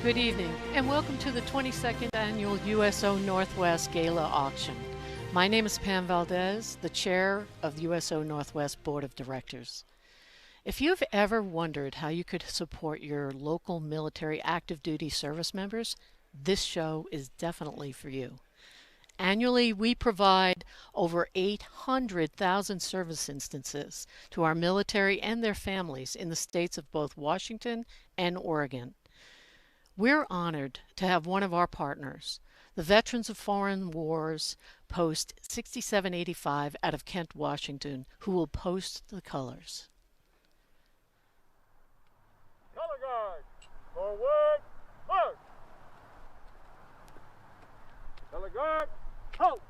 Good evening, and welcome to the 22nd Annual USO Northwest Gala Auction. My name is Pam Valdez, the chair of the USO Northwest Board of Directors. If you've ever wondered how you could support your local military active duty service members, this show is definitely for you. Annually, we provide over 800,000 service instances to our military and their families in the states of both Washington and Oregon. We're honored to have one of our partners, the Veterans of Foreign Wars Post 6785 out of Kent, Washington, who will post the colors. Color guard, forward, march. Color guard, halt.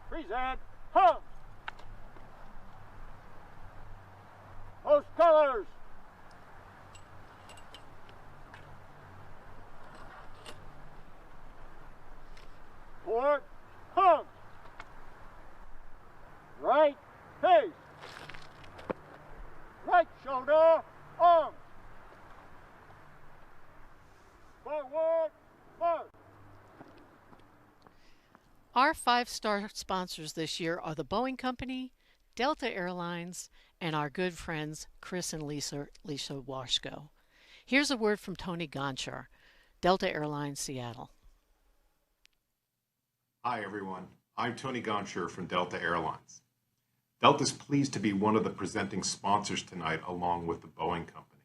Present, hum. Post colors. Forward, hum. Right face. Right shoulder, arm. Forward, march. Our five-star sponsors this year are the Boeing Company, Delta Airlines, and our good friends Chris and Lisa Washko. Here's a word from Tony Gonchar, Delta Airlines, Seattle. Hi everyone, I'm Tony Gonchar from Delta Airlines. Delta is pleased to be one of the presenting sponsors tonight along with the Boeing Company.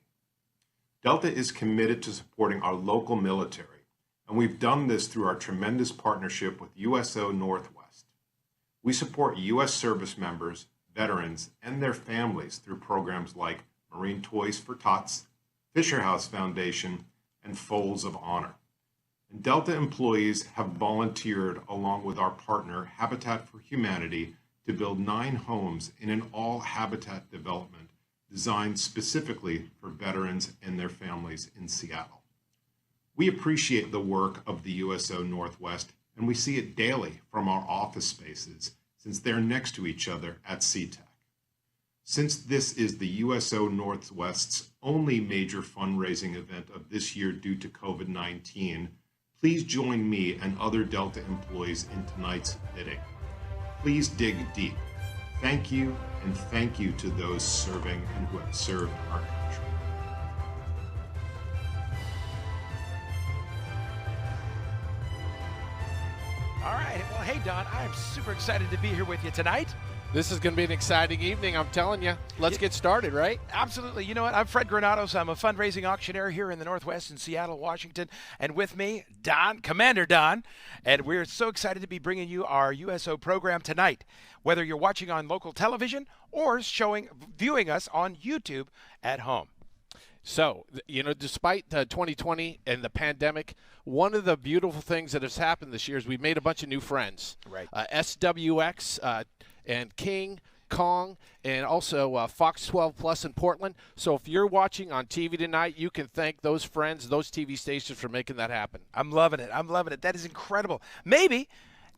Delta is committed to supporting our local military, and we've done this through our tremendous partnership with USO Northwest. We support U.S. service members, veterans, and their families through programs like Marine Toys for Tots, Fisher House Foundation, and Folds of Honor. And Delta employees have volunteered along with our partner Habitat for Humanity to build 9 homes in an all-habitat development designed specifically for veterans and their families in Seattle. We appreciate the work of the USO Northwest, and we see it daily from our office spaces since they're next to each other at SeaTac. Since this is the USO Northwest's only major fundraising event of this year due to COVID-19, please join me and other Delta employees in tonight's bidding. Please dig deep. Thank you, and thank you to those serving and who have served our country. All right. Well, hey, Don, I am super excited to be here with you tonight. This is going to be an exciting evening, I'm telling you. Let's get started, right? Absolutely. You know what? I'm Fred Granados. I'm a fundraising auctioneer here in the Northwest in Seattle, Washington. And with me, Don, Commander Don. And we're so excited to be bringing you our USO program tonight. Whether you're watching on local television or viewing us on YouTube at home. So, you know, despite 2020 and the pandemic, one of the beautiful things that has happened this year is we've made a bunch of new friends. Right. SWX and King, Kong, and also Fox 12 Plus in Portland. So if you're watching on TV tonight, you can thank those friends, those TV stations for making that happen. I'm loving it. I'm loving it. That is incredible. Maybe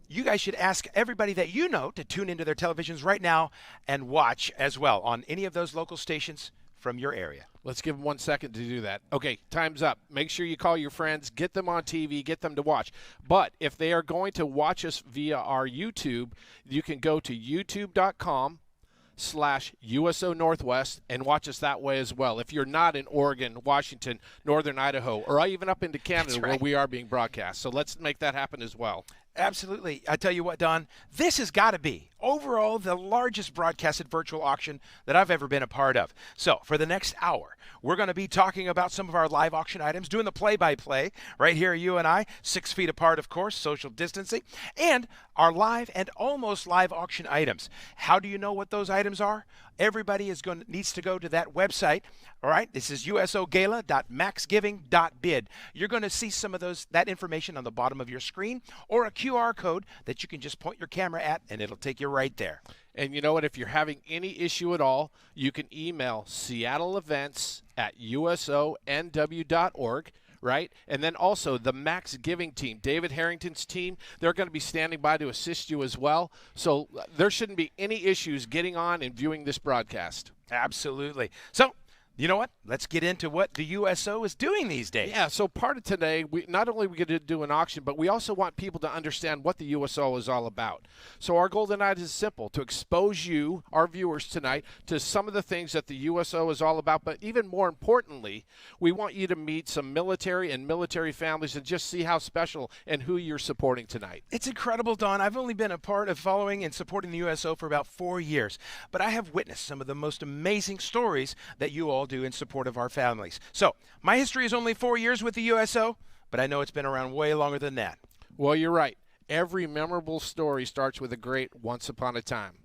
you guys should ask everybody that you know to tune into their televisions right now and watch as well on any of those local stations from your area. Let's give them 1 second to do that. Okay, time's up. Make sure you call your friends, get them on TV, get them to watch. But if they are going to watch us via our YouTube, you can go to youtube.com/USO Northwest and watch us that way as well. If you're not in Oregon, Washington, Northern Idaho, or even up into Canada where we are being broadcast. So let's make that happen as well. Absolutely. I tell you what, Don, this has got to be overall the largest broadcasted virtual auction that I've ever been a part of. So for the next hour, we're going to be talking about some of our live auction items, doing the play-by-play right here, you and I, 6 feet apart, of course, social distancing, and our live and almost live auction items. How do you know what those items are? Everybody needs to go to that website. All right, this is usogala.maxgiving.bid. You're going to see some of that information on the bottom of your screen, or a QR code that you can just point your camera at, and it'll take you right there. And you know what? If you're having any issue at all, you can email seattleevents@usonw.org. Right? And then also the Max Giving team, David Harrington's team, they're going to be standing by to assist you as well. So there shouldn't be any issues getting on and viewing this broadcast. Absolutely. So You know what? Let's get into what the USO is doing these days. Yeah, so part of today, we not only we get to do an auction, but we also want people to understand what the USO is all about. So our goal tonight is simple, to expose you, our viewers tonight, to some of the things that the USO is all about. But even more importantly, we want you to meet some military and military families and just see how special and who you're supporting tonight. It's incredible, Don. I've only been a part of following and supporting the USO for about 4 years, but I have witnessed some of the most amazing stories that you all do in support of our families. So, my history is only 4 years with the USO, but I know it's been around way longer than that. Well, you're right. Every memorable story starts with a great once upon a time.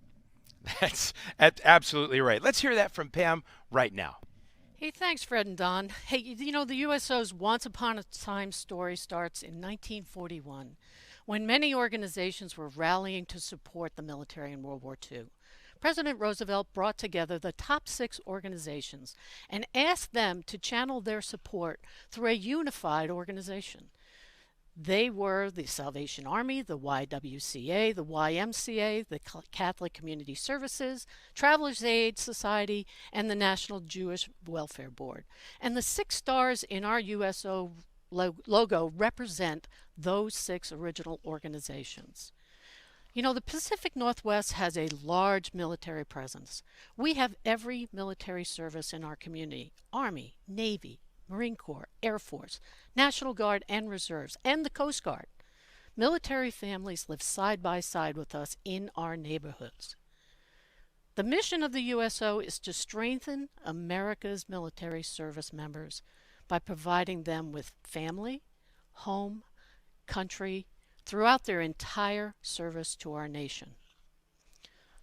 That's absolutely right. Let's hear that from Pam right now. Hey, thanks, Fred and Don. Hey, you know, the USO's Once Upon a Time story starts in 1941, when many organizations were rallying to support the military in World War II. President Roosevelt brought together the top 6 organizations and asked them to channel their support through a unified organization. They were the Salvation Army, the YWCA, the YMCA, the Catholic Community Services, Travelers Aid Society, and the National Jewish Welfare Board. And the 6 stars in our USO logo represent those 6 original organizations. You know, the Pacific Northwest has a large military presence. We have every military service in our community: Army, Navy, Marine Corps, Air Force, National Guard and Reserves, and the Coast Guard. Military families live side by side with us in our neighborhoods. The mission of the USO is to strengthen America's military service members by providing them with family, home, country, throughout their entire service to our nation.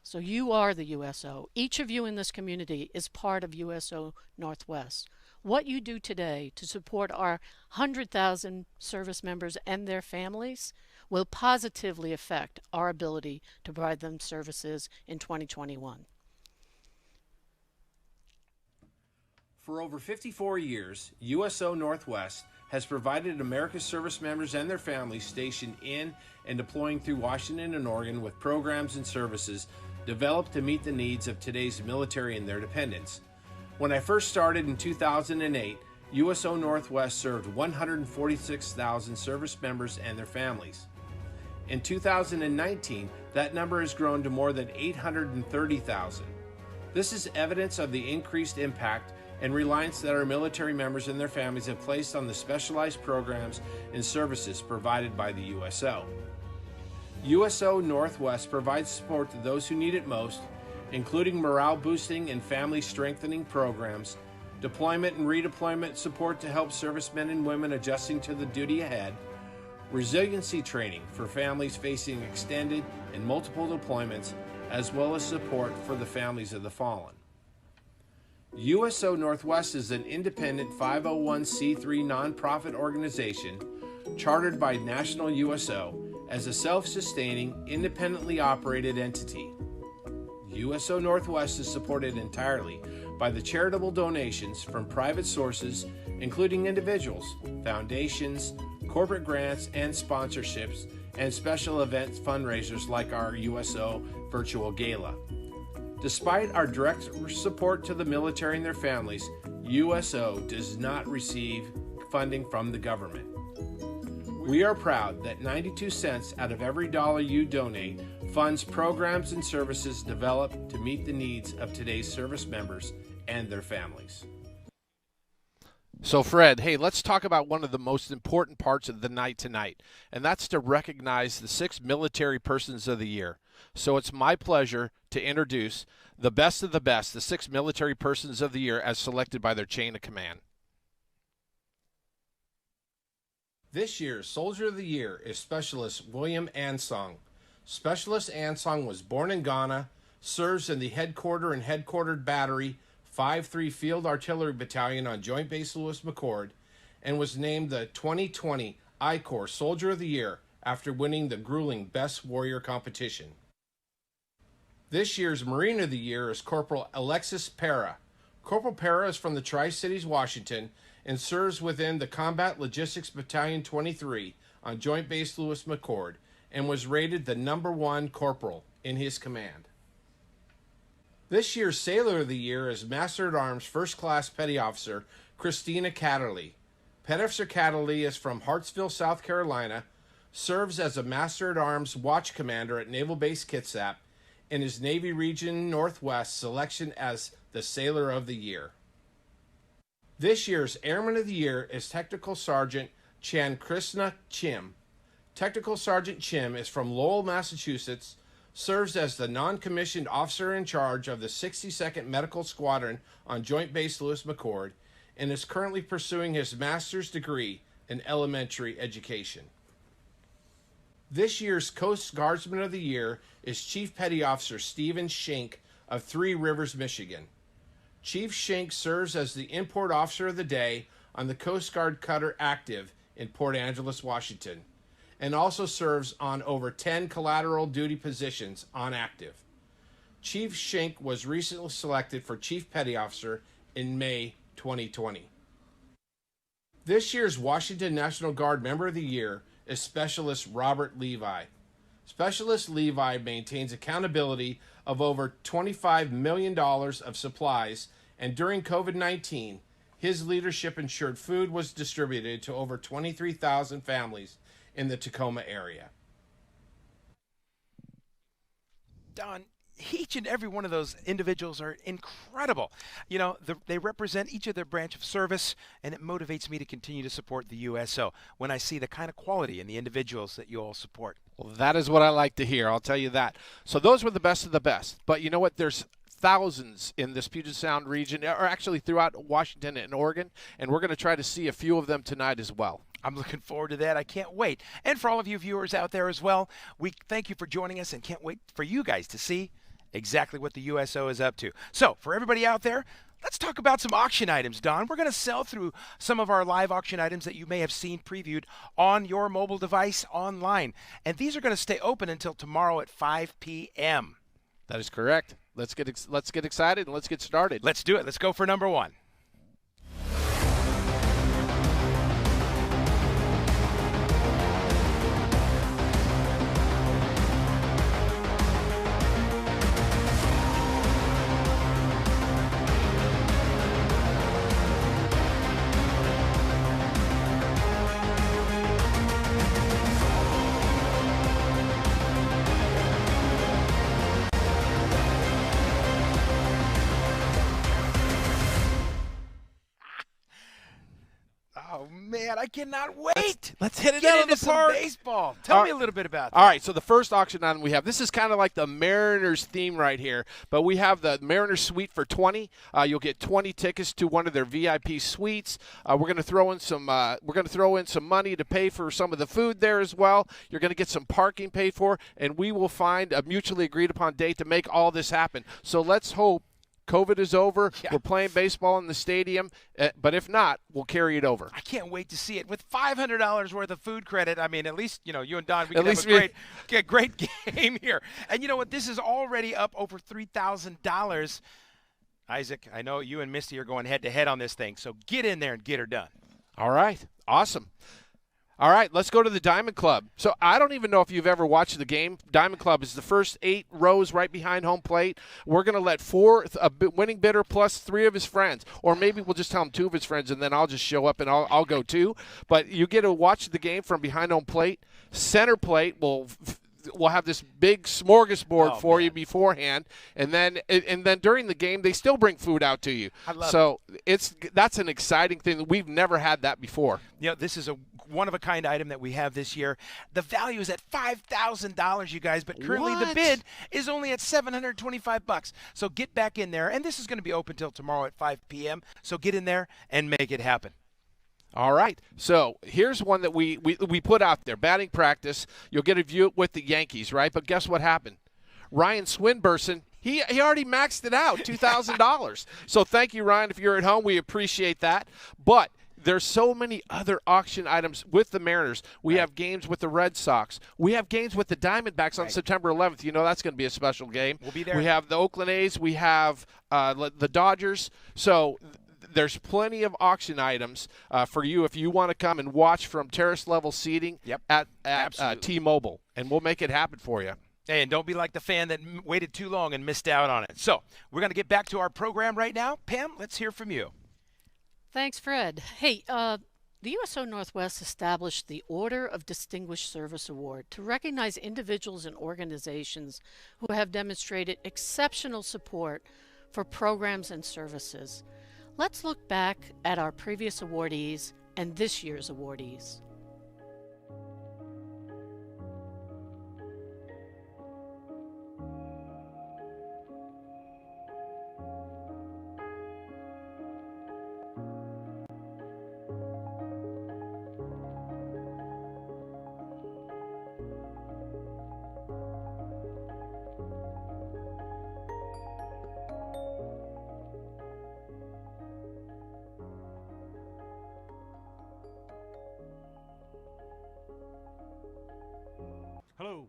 So you are the USO. Each of you in this community is part of USO Northwest. What you do today to support our 100,000 service members and their families will positively affect our ability to provide them services in 2021. For over 54 years, USO Northwest has provided America's service members and their families stationed in and deploying through Washington and Oregon with programs and services developed to meet the needs of today's military and their dependents. When I first started in 2008, USO Northwest served 146,000 service members and their families. In 2019, that number has grown to more than 830,000. This is evidence of the increased impact and reliance that our military members and their families have placed on the specialized programs and services provided by the USO. USO Northwest provides support to those who need it most, including morale boosting and family strengthening programs, deployment and redeployment support to help servicemen and women adjusting to the duty ahead, resiliency training for families facing extended and multiple deployments, as well as support for the families of the fallen. USO Northwest is an independent 501c3 nonprofit organization chartered by National USO as a self-sustaining, independently operated entity. USO Northwest is supported entirely by the charitable donations from private sources, including individuals, foundations, corporate grants and sponsorships, and special events fundraisers like our USO Virtual Gala. Despite our direct support to the military and their families, USO does not receive funding from the government. We are proud that 92 cents out of every dollar you donate funds programs and services developed to meet the needs of today's service members and their families. So Fred, hey, let's talk about one of the most important parts of the night tonight, and that's to recognize the 6 military persons of the year. So it's my pleasure to introduce the best of the best, the 6 military persons of the year as selected by their chain of command. This year's Soldier of the Year is Specialist William Ansong. Specialist Ansong was born in Ghana, serves in the Headquartered Battery 5-3 Field Artillery Battalion on Joint Base Lewis McChord, and was named the 2020 I-Corps Soldier of the Year after winning the grueling Best Warrior competition. This year's Marine of the Year is Corporal Alexis Para. Corporal Para is from the Tri-Cities, Washington, and serves within the Combat Logistics Battalion 23 on Joint Base Lewis McChord, and was rated the #1 corporal in his command. This year's Sailor of the Year is Master at Arms First Class Petty Officer Christina Catterley. Petty Officer Catterley is from Hartsville, South Carolina, serves as a Master at Arms Watch Commander at Naval Base Kitsap, and is Navy Region Northwest selection as the Sailor of the Year. This year's Airman of the Year is Technical Sergeant Chan Krishna Chim. Technical Sergeant Chim is from Lowell, Massachusetts, serves as the non-commissioned officer in charge of the 62nd Medical Squadron on Joint Base Lewis McChord, and is currently pursuing his master's degree in elementary education. This year's Coast Guardsman of the Year is Chief Petty Officer Stephen Schenk of Three Rivers, Michigan. Chief Schenk serves as the Import Officer of the Day on the Coast Guard cutter Active in Port Angeles, Washington, and also serves on over 10 collateral duty positions on active. Chief Schenk was recently selected for Chief Petty Officer in May 2020. This year's Washington National Guard Member of the Year is Specialist Robert Levi. Specialist Levi maintains accountability of over $25 million of supplies, and during COVID-19, his leadership ensured food was distributed to over 23,000 families in the Tacoma area. Don, each and every one of those individuals are incredible. You know, they represent each of their branch of service, and it motivates me to continue to support the USO when I see the kind of quality in the individuals that you all support. Well, that is what I like to hear. I'll tell you that. So those were the best of the best. But you know what? There's thousands in this Puget Sound region, or actually throughout Washington and Oregon, and we're going to try to see a few of them tonight as well. I'm looking forward to that. I can't wait. And for all of you viewers out there as well, we thank you for joining us and can't wait for you guys to see exactly what the USO is up to. So for everybody out there, let's talk about some auction items, Don. We're going to sell through some of our live auction items that you may have seen previewed on your mobile device online. And these are going to stay open until tomorrow at 5 p.m. That is correct. Let's get excited and let's get started. Let's do it. Let's go for number one. Oh, man, I cannot wait. Let's hit it Get out into of the some park. baseball. Tell me a little bit about that. All right, so the first auction item we have, this is kind of like the Mariners theme right here, but we have the Mariners suite for 20. You'll get 20 tickets to one of their VIP suites. We're going to throw in some money to pay for some of the food there as well. You're going to get some parking paid for, and we will find a mutually agreed upon date to make all this happen. So let's hope COVID is over. Yeah. We're playing baseball in the stadium, but if not, we'll carry it over. I can't wait to see it. With $500 worth of food credit, I mean, at least, you and Don, we can have a great game here. And you know what? This is already up over $3,000. Isaac, I know you and Misty are going head-to-head on this thing, so get in there and get her done. All right. Awesome. All right, let's go to the Diamond Club. So I don't even know if you've ever watched the game. Diamond Club is the first 8 rows right behind home plate. We're going to let a winning bidder plus 3 of his friends, or maybe we'll just tell him 2 of his friends, and then I'll just show up and I'll go too. But you get to watch the game from behind home plate. Center plate will have this big smorgasbord for you beforehand, and then during the game they still bring food out to you. I love it. That's an exciting thing. We've never had that before. This is a one-of-a-kind item that we have this year. The value is at $5,000, you guys, but currently the bid is only at $725. So get back in there, and this is going to be open till tomorrow at 5 p.m. So get in there and make it happen. All right, so here's one that we put out there, batting practice. You'll get a view with the Yankees, right? But guess what happened? Ryan Swinburson, he already maxed it out, $2,000. So thank you, Ryan, if you're at home. We appreciate that. But there's so many other auction items with the Mariners. We have games with the Red Sox. We have games with the Diamondbacks on September 11th. That's going to be a special game. We'll be there. We have the Oakland A's. We have the Dodgers. So there's plenty of auction items for you if you want to come and watch from terrace level seating at T-Mobile, and we'll make it happen for you. Hey, and don't be like the fan that waited too long and missed out on it. So we're going to get back to our program right now. Pam, let's hear from you. Thanks, Fred. Hey, the USO Northwest established the Order of Distinguished Service Award to recognize individuals and organizations who have demonstrated exceptional support for programs and services. Let's look back at our previous awardees and this year's awardees. Hello,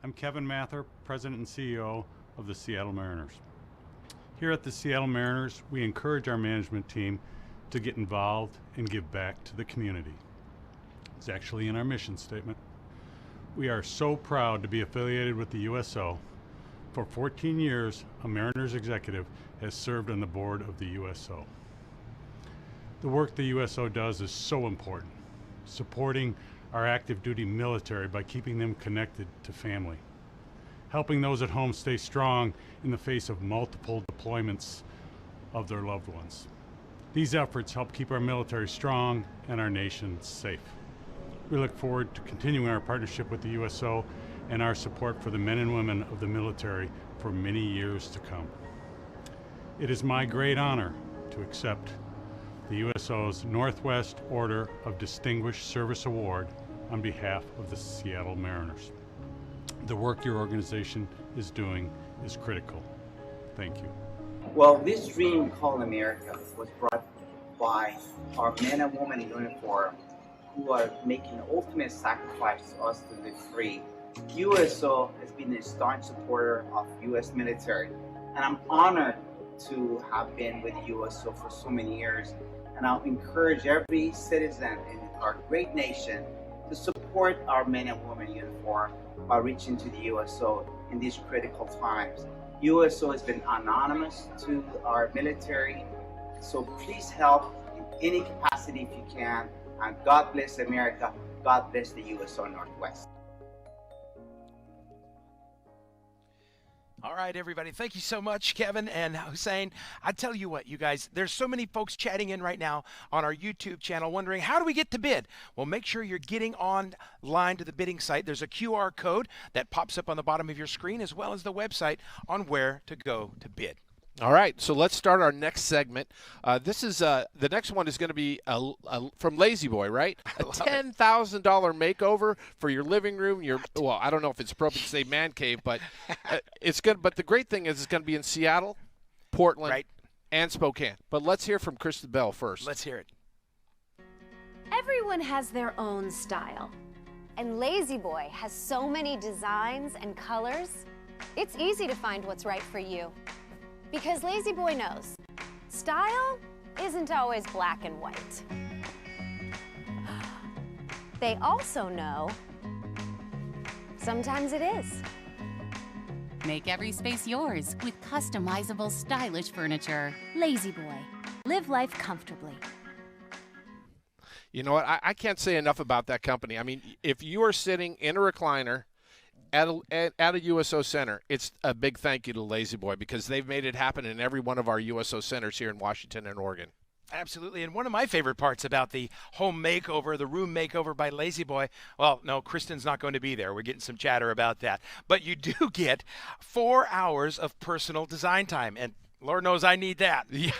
I'm Kevin Mather, President and CEO of the Seattle Mariners. Here at the Seattle Mariners, we encourage our management team to get involved and give back to the community. It's actually in our mission statement. We are so proud to be affiliated with the USO. For 14 years, a Mariners executive has served on the board of the USO. The work the USO does is so important, supporting our active duty military by keeping them connected to family, helping those at home stay strong in the face of multiple deployments of their loved ones. These efforts help keep our military strong and our nation safe. We look forward to continuing our partnership with the USO and our support for the men and women of the military for many years to come. It is my great honor to accept the USO's Northwest Order of Distinguished Service Award on behalf of the Seattle Mariners. The work your organization is doing is critical. Thank you. Well, this dream called America was brought by our men and women in uniform who are making the ultimate sacrifice for us to live free. USO has been a staunch supporter of U.S. military, and I'm honored to have been with the USO for so many years. And I'll encourage every citizen in our great nation to support our men and women in uniform by reaching to the USO in these critical times. USO has been anonymous to our military, so please help in any capacity if you can. And God bless America. God bless the USO Northwest. All right, everybody. Thank you so much, Kevin and Hussein. I tell you what, you guys, there's so many folks chatting in right now on our YouTube channel wondering, how do we get to bid? Well, make sure you're getting online to the bidding site. There's a QR code that pops up on the bottom of your screen, as well as the website on where to go to bid. All right, so let's start our next segment. This is the next one is going to be from Lazy Boy, right? A $10,000 makeover for your living room. Well, I don't know if it's appropriate to say man cave, but it's good. But the great thing is it's going to be in Seattle, Portland, and Spokane. But let's hear from Kristen Bell first. Let's hear it. Everyone has their own style, and Lazy Boy has so many designs and colors. It's easy to find what's right for you. Because Lazy Boy knows, style isn't always black and white. They also know, sometimes it is. Make every space yours with customizable, stylish furniture. Lazy Boy. Live life comfortably. You know what? I can't say enough about that company. I mean, if you are sitting in a recliner at a USO center, it's a big thank you to Lazy Boy, because they've made it happen in every one of our USO centers here in Washington and Oregon. Absolutely. And one of my favorite parts about the home makeover, the room makeover by Lazy Boy, well, no, Kristen's not going to be there. We're getting some chatter about that. But you do get 4 hours of personal design time. And Lord knows I need that. Yeah,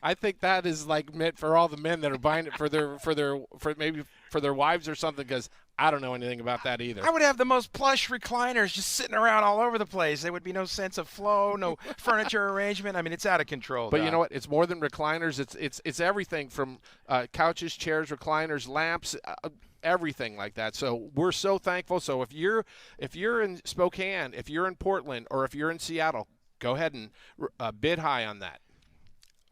I think that is like meant for all the men that are buying it for their wives or something, because I don't know anything about that either. I would have the most plush recliners just sitting around all over the place. There would be no sense of flow, no furniture arrangement. I mean, it's out of control. But you know what? It's more than recliners. It's everything from couches, chairs, recliners, lamps, everything like that. So we're so thankful. So if you're in Spokane, if you're in Portland, or if you're in Seattle, go ahead and bid high on that.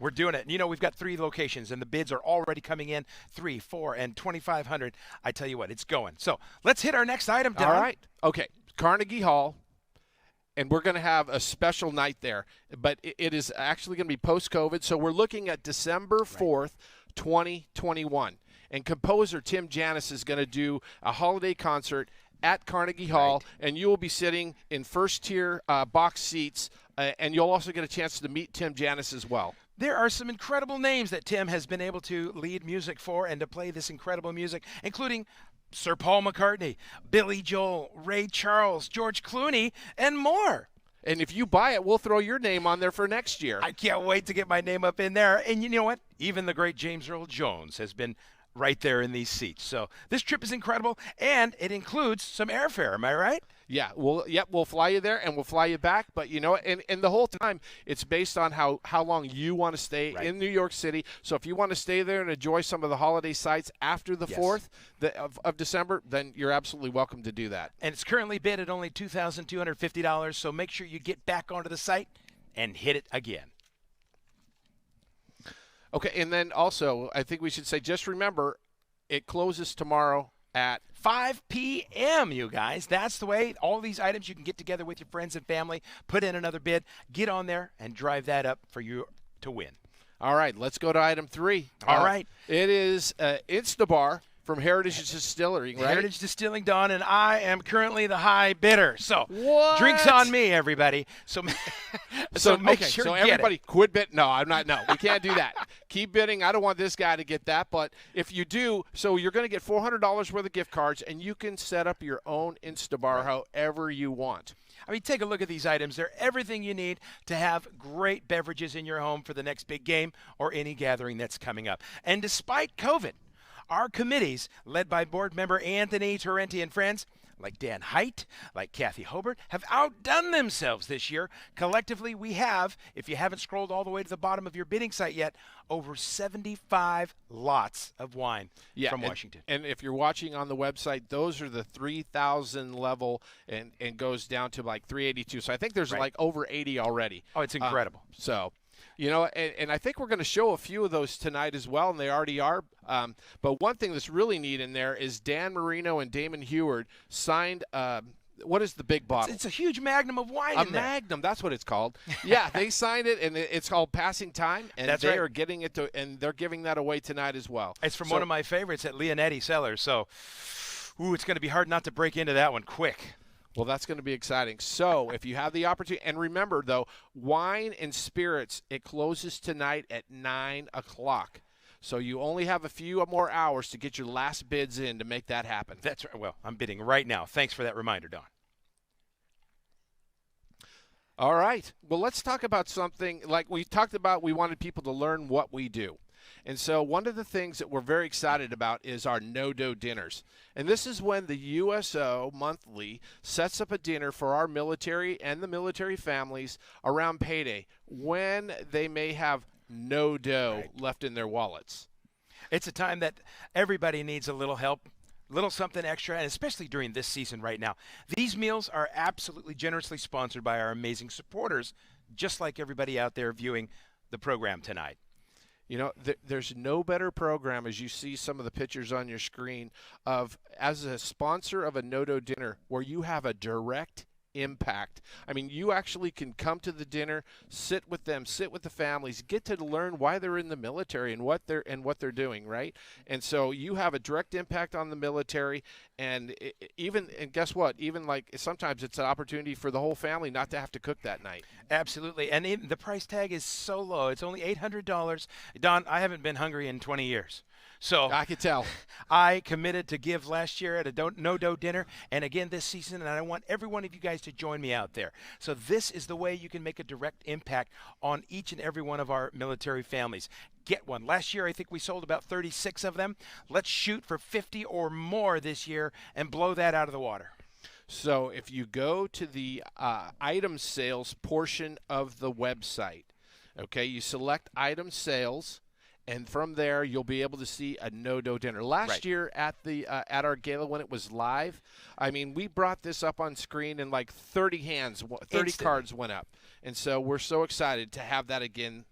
We're doing it. You know, we've got 3 locations, and the bids are already coming in, 3, 4, and 2,500. I tell you what, it's going. So let's hit our next item, Don. All right. Okay. Carnegie Hall, and we're going to have a special night there. But it is actually going to be post-COVID, so we're looking at December 4th, 2021. And composer Tim Janis is going to do a holiday concert at Carnegie Hall, and you will be sitting in first-tier box seats, and you'll also get a chance to meet Tim Janis as well. There are some incredible names that Tim has been able to lead music for and to play this incredible music, including Sir Paul McCartney, Billy Joel, Ray Charles, George Clooney, and more. And if you buy it, we'll throw your name on there for next year. I can't wait to get my name up in there. And you know what? Even the great James Earl Jones has been right there in these seats. So this trip is incredible, and it includes some airfare. Am I right? Yeah, we'll fly you there and we'll fly you back. But you know, and the whole time it's based on how long you want to stay in New York City. So if you want to stay there and enjoy some of the holiday sites after the 4th of December, then you're absolutely welcome to do that. And it's currently bid at only $2,250. So make sure you get back onto the site and hit it again. Okay, and then also I think we should say, just remember, it closes tomorrow at 5 p.m., you guys. That's the way. All these items you can get together with your friends and family, put in another bid, get on there, and drive that up for you to win. All right, let's go to item 3. All right. It is Instabar from Heritage Distilling, right? Heritage Distilling, Don, and I am currently the high bidder. So what? Drinks on me, everybody. So make sure so you get everybody it. quit bidding. No, I'm not. No, we can't do that. Keep bidding. I don't want this guy to get that. But if you do, so you're going to get $400 worth of gift cards, and you can set up your own Instabar however you want. I mean, take a look at these items. They're everything you need to have great beverages in your home for the next big game or any gathering that's coming up. And despite COVID, our committees, led by board member Anthony Torrenti and friends, like Dan Height, like Kathy Hobart, have outdone themselves this year. Collectively, we have, if you haven't scrolled all the way to the bottom of your bidding site yet, over 75 lots of wine from Washington. And if you're watching on the website, those are the 3,000 level and goes down to like 382. So I think there's like over 80 already. Oh, it's incredible. So, you know, and I think we're going to show a few of those tonight as well, and they already are. But one thing that's really neat in there is Dan Marino and Damon Heward signed what is the big bottle? It's a huge magnum of wine in there. A magnum, that's what it's called. Yeah, they signed it, and it's called Passing Time, and they are getting it and they're giving that away tonight as well. It's from one of my favorites at Leonetti Cellars, so it's going to be hard not to break into that one quick. Well, that's going to be exciting. So if you have the opportunity, and remember, though, wine and spirits, it closes tonight at 9 o'clock. So you only have a few more hours to get your last bids in to make that happen. That's right. Well, I'm bidding right now. Thanks for that reminder, Don. All right. Well, let's talk about something like we talked about. We wanted people to learn what we do. And so one of the things that we're very excited about is our no-dough dinners. And this is when the USO monthly sets up a dinner for our military and the military families around payday when they may have no dough left in their wallets. It's a time that everybody needs a little help, little something extra, and especially during this season right now. These meals are absolutely generously sponsored by our amazing supporters, just like everybody out there viewing the program tonight. You know, there's no better program, as you see some of the pictures on your screen, of as a sponsor of a no-dough dinner where you have a direct impact. I mean, you actually can come to the dinner, sit with them, sit with the families, get to learn why they're in the military and what they're doing, right? And so you have a direct impact on the military, and guess what? Even like sometimes it's an opportunity for the whole family not to have to cook that night. Absolutely, and the price tag is so low. It's only $800. Don, I haven't been hungry in 20 years. So I could tell. I committed to give last year at a no-dough dinner, and again this season, and I want every one of you guys to join me out there. So this is the way you can make a direct impact on each and every one of our military families. Get one. Last year, I think we sold about 36 of them. Let's shoot for 50 or more this year and blow that out of the water. So if you go to the item sales portion of the website, okay, you select item sales, and from there, you'll be able to see a no-dough dinner. Last year at our gala when it was live, I mean, we brought this up on screen and like 30 cards went up. And so we're so excited to have that again,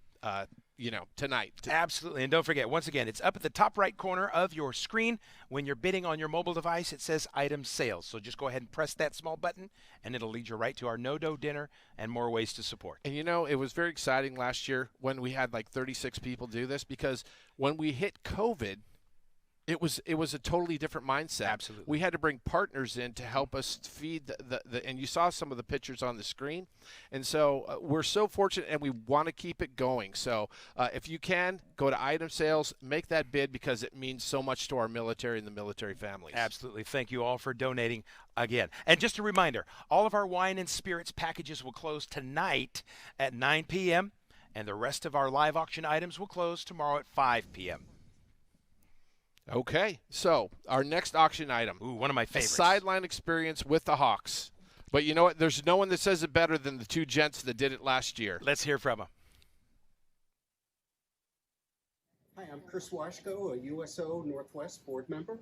tonight. Absolutely. And don't forget, once again, it's up at the top right corner of your screen. When you're bidding on your mobile device, it says item sales. So just go ahead and press that small button, and it'll lead you right to our no-dough dinner and more ways to support. And it was very exciting last year when we had like 36 people do this, because when we hit COVID, it was a totally different mindset. Absolutely. We had to bring partners in to help us feed the and you saw some of the pictures on the screen. And so we're so fortunate, and we want to keep it going. So if you can, go to item sales, make that bid, because it means so much to our military and the military families. Absolutely. Thank you all for donating again. And just a reminder, all of our wine and spirits packages will close tonight at 9 p.m., and the rest of our live auction items will close tomorrow at 5 p.m. Okay, so our next auction item. Ooh, one of my favorites. Sideline experience with the Hawks. But you know what? There's no one that says it better than the two gents that did it last year. Let's hear from them. Hi, I'm Chris Washko, a USO Northwest board member.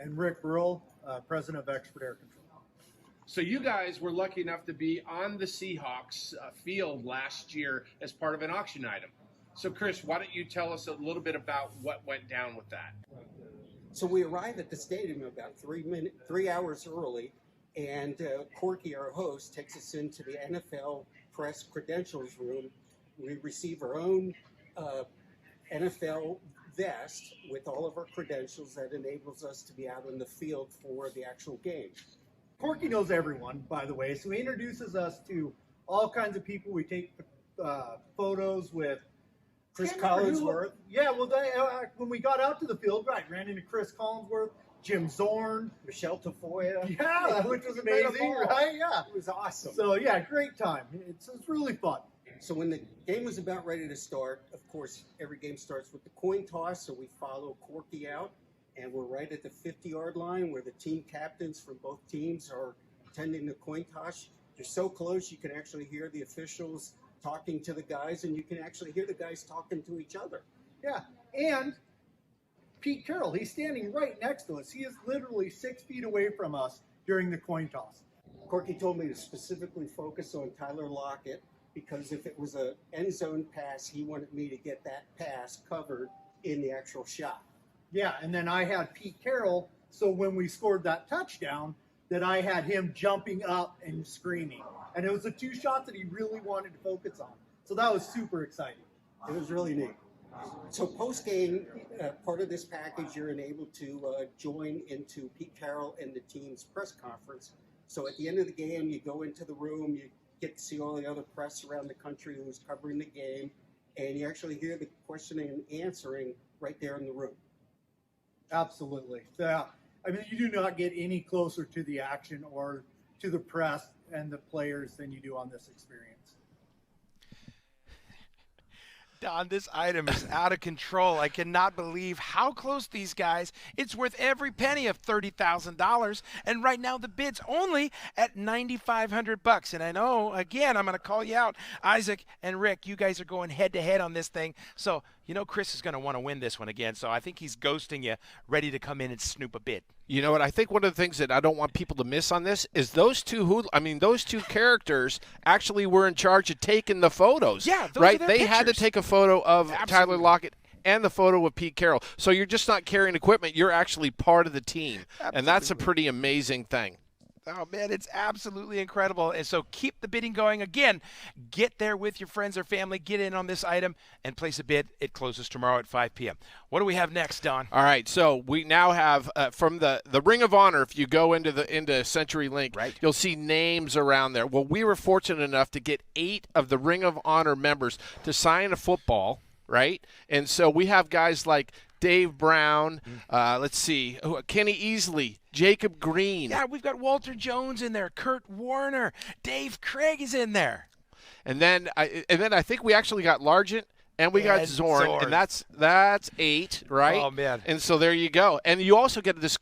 And Rick Burrell, president of Expert Air Control. So you guys were lucky enough to be on the Seahawks field last year as part of an auction item. So, Chris, why don't you tell us a little bit about what went down with that? So we arrived at the stadium about 3 hours early, and Corky, our host, takes us into the NFL press credentials room. We receive our own NFL vest with all of our credentials that enables us to be out on the field for the actual game. Corky knows everyone, by the way, so he introduces us to all kinds of people. We take photos with Chris Collinsworth. Yeah, well, when we got out to the field, ran into Chris Collinsworth, Jim Zorn, Michelle Tafoya. Yeah, which was amazing, right? Yeah. It was awesome. So, yeah, great time. It's really fun. So when the game was about ready to start, of course, every game starts with the coin toss, so we follow Corky out, and we're right at the 50-yard line where the team captains from both teams are attending the coin toss. You're so close, you can actually hear the officials talking to the guys, and you can actually hear the guys talking to each other. Yeah, and Pete Carroll, he's standing right next to us. He is literally 6 feet away from us during the coin toss. Corky told me to specifically focus on Tyler Lockett, because if it was an end zone pass, he wanted me to get that pass covered in the actual shot. Yeah, and then I had Pete Carroll, so when we scored that touchdown, that I had him jumping up and screaming. And it was the two shots that he really wanted to focus on. So that was super exciting. It was really neat. So post-game, part of this package, you're enabled to join into Pete Carroll and the team's press conference. So at the end of the game, you go into the room, you get to see all the other press around the country who's covering the game, and you actually hear the questioning and answering right there in the room. Absolutely. Yeah. I mean, you do not get any closer to the action or to the press and the players than you do on this experience. Don, this item is out of control. I cannot believe how close these guys. It's worth every penny of $30,000, and right now the bid's only at $9,500. And I know, again, I'm going to call you out, Isaac and Rick. You guys are going head to head on this thing, so you know Chris is going to want to win this one again. So I think he's ghosting you, ready to come in and snoop a bid. You know what? I think one of the things that I don't want people to miss on this is those two characters actually were in charge of taking the photos. Yeah, those right? are their They pictures. had to take a photo of Absolutely. Tyler Lockett and the photo of Pete Carroll. So you're just not carrying equipment. You're actually part of the team. Absolutely. And that's a pretty amazing thing. Oh, man, it's absolutely incredible. And so keep the bidding going. Again, get there with your friends or family. Get in on this item and place a bid. It closes tomorrow at 5 p.m. What do we have next, Don? All right, so we now have from the Ring of Honor. If you go into CenturyLink, right, you'll see names around there. Well, we were fortunate enough to get 8 of the Ring of Honor members to sign a football, right? And so we have guys like Dave Brown, let's see, Kenny Easley, Jacob Green. Yeah, we've got Walter Jones in there, Kurt Warner, Dave Craig is in there. And then I think we actually got Largent. And we got Zorn, and that's 8, right? Oh, man. And so there you go. And you also get this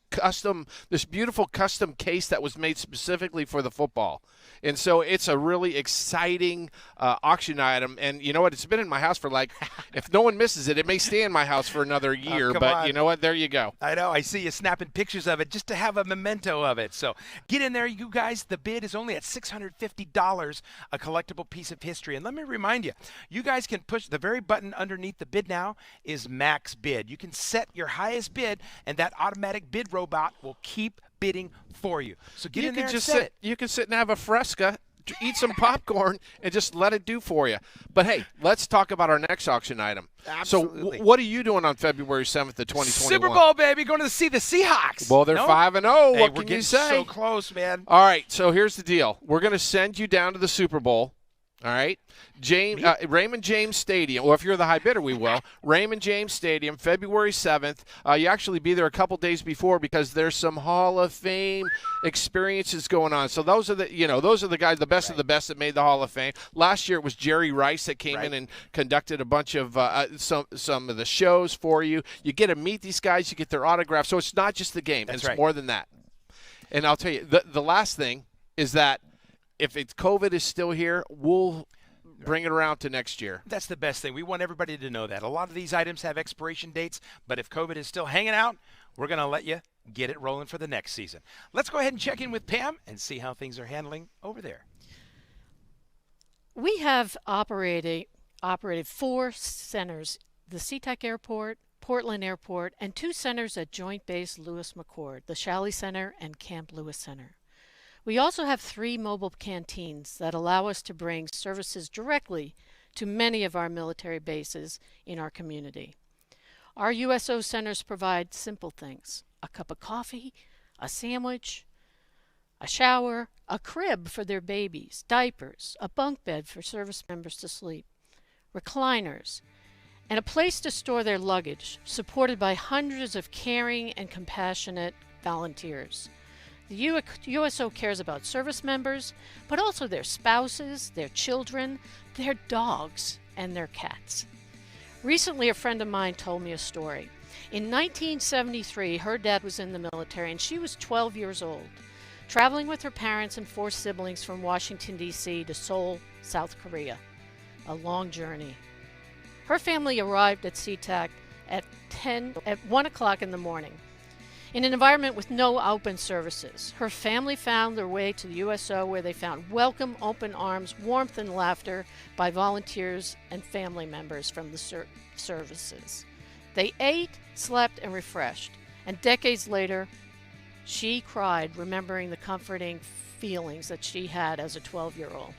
beautiful custom case that was made specifically for the football. And so it's a really exciting auction item. And you know what? It's been in my house for if no one misses it, it may stay in my house for another year. But you know what? There you go. I know. I see you snapping pictures of it just to have a memento of it. So get in there, you guys. The bid is only at $650, a collectible piece of history. And let me remind you, you guys can push the very button underneath the bid now is max bid. You can set your highest bid, and that automatic bid robot will keep bidding for you. So get in there and set it. You can sit and have a Fresca, eat some popcorn, and just let it do for you. But, hey, let's talk about our next auction item. Absolutely. So what are you doing on February 7th of 2021? Super Bowl, baby. Going to see the Seahawks. Well, they're 5-0. Hey, What we're can you getting say? so close, man. All right, so here's the deal. We're going to send you down to the Super Bowl. All right, Raymond James Stadium. Well, if you're the high bidder, we will. Raymond James Stadium, February 7th. You actually be there a couple days before because there's some Hall of Fame experiences going on. So those are the guys, the best of the best that made the Hall of Fame. Last year it was Jerry Rice that came in and conducted a bunch of some of the shows for you. You get to meet these guys, you get their autographs. So it's not just the game; it's more than that. And I'll tell you, the last thing is that if COVID is still here, we'll bring it around to next year. That's the best thing. We want everybody to know that. A lot of these items have expiration dates, but if COVID is still hanging out, we're going to let you get it rolling for the next season. Let's go ahead and check in with Pam and see how things are handling over there. We have operated 4 centers, the SeaTac Airport, Portland Airport, and 2 centers at Joint Base Lewis McChord, the Shalley Center and Camp Lewis Center. We also have 3 mobile canteens that allow us to bring services directly to many of our military bases in our community. Our USO centers provide simple things: a cup of coffee, a sandwich, a shower, a crib for their babies, diapers, a bunk bed for service members to sleep, recliners, and a place to store their luggage, supported by hundreds of caring and compassionate volunteers. The USO cares about service members, but also their spouses, their children, their dogs, and their cats. Recently, a friend of mine told me a story. In 1973, her dad was in the military, and she was 12 years old, traveling with her parents and 4 siblings from Washington, D.C. to Seoul, South Korea. A long journey. Her family arrived at SeaTac at 1 o'clock in the morning. In an environment with no open services, her family found their way to the USO, where they found welcome, open arms, warmth, and laughter by volunteers and family members from the services. They ate, slept, and refreshed. And decades later, she cried, remembering the comforting feelings that she had as a 12-year-old.